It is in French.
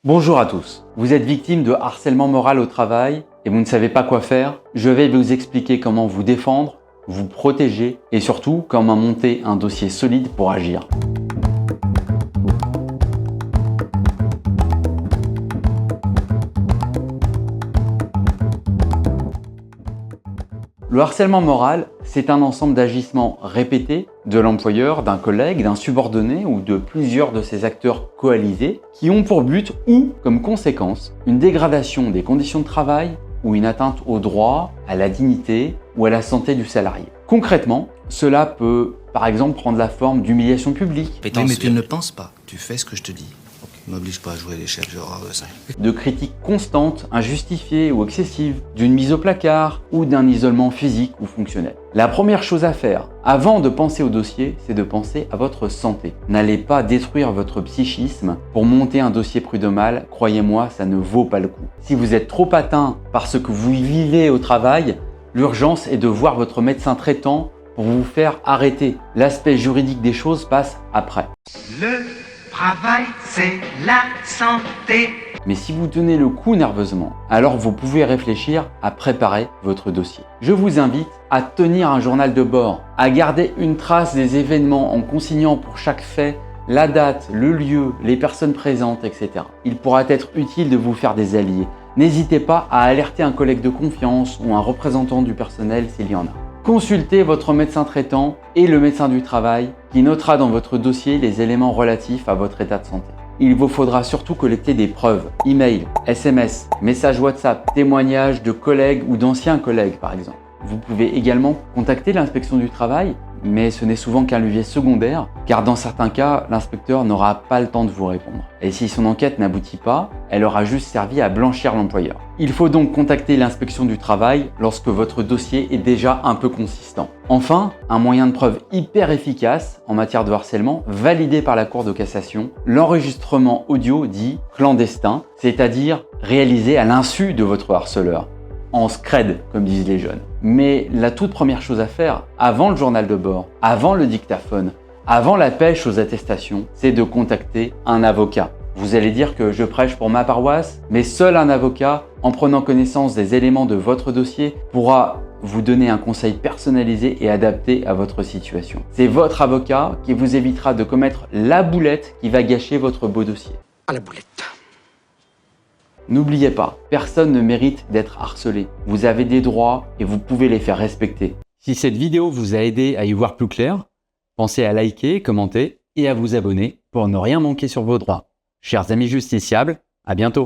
Bonjour à tous. Vous êtes victime de harcèlement moral au travail et vous ne savez pas quoi faire? Je vais vous expliquer comment vous défendre, vous protéger et surtout comment monter un dossier solide pour agir. Le harcèlement moral, c'est un ensemble d'agissements répétés de l'employeur, d'un collègue, d'un subordonné ou de plusieurs de ces acteurs coalisés qui ont pour but ou comme conséquence une dégradation des conditions de travail ou une atteinte aux droits, à la dignité ou à la santé du salarié. Concrètement, cela peut par exemple prendre la forme d'humiliation publique, Oui, mais tu ne penses pas, tu fais ce que je te dis. M'oblige pas à jouer les chefs, j'ai horreur de ça. de critiques constantes, injustifiées ou excessives, d'une mise au placard ou d'un isolement physique ou fonctionnel. La première chose à faire, avant de penser au dossier, c'est de penser à votre santé. N'allez pas détruire votre psychisme pour monter un dossier prud'homal, croyez-moi, ça ne vaut pas le coup. Si vous êtes trop atteint par ce que vous vivez au travail, l'urgence est de voir votre médecin traitant pour vous faire arrêter. L'aspect juridique des choses passe après. Le travail, c'est la santé. Mais si vous tenez le coup nerveusement, alors vous pouvez réfléchir à préparer votre dossier. Je vous invite à tenir un journal de bord, à garder une trace des événements en consignant pour chaque fait la date, le lieu, les personnes présentes, etc. Il pourra être utile de vous faire des alliés. N'hésitez pas à alerter un collègue de confiance ou un représentant du personnel s'il y en a. Consultez votre médecin traitant et le médecin du travail qui notera dans votre dossier les éléments relatifs à votre état de santé. Il vous faudra surtout collecter des preuves, email, SMS, messages WhatsApp, témoignages de collègues ou d'anciens collègues par exemple. Vous pouvez également contacter l'inspection du travail, mais ce n'est souvent qu'un levier secondaire, car dans certains cas, l'inspecteur n'aura pas le temps de vous répondre. Et si son enquête n'aboutit pas, elle aura juste servi à blanchir l'employeur. Il faut donc contacter l'inspection du travail lorsque votre dossier est déjà un peu consistant. Enfin, un moyen de preuve hyper efficace en matière de harcèlement, validé par la Cour de cassation, l'enregistrement audio dit clandestin, c'est-à-dire réalisé à l'insu de votre harceleur. En scred, comme disent les jeunes. Mais la toute première chose à faire, avant le journal de bord, avant le dictaphone, avant la pêche aux attestations, c'est de contacter un avocat. Vous allez dire que je prêche pour ma paroisse, mais seul un avocat, en prenant connaissance des éléments de votre dossier, pourra vous donner un conseil personnalisé et adapté à votre situation. C'est votre avocat qui vous évitera de commettre la boulette qui va gâcher votre beau dossier. À la boulette. N'oubliez pas, personne ne mérite d'être harcelé. Vous avez des droits et vous pouvez les faire respecter. Si cette vidéo vous a aidé à y voir plus clair, pensez à liker, commenter et à vous abonner pour ne rien manquer sur vos droits. Chers amis justiciables, à bientôt.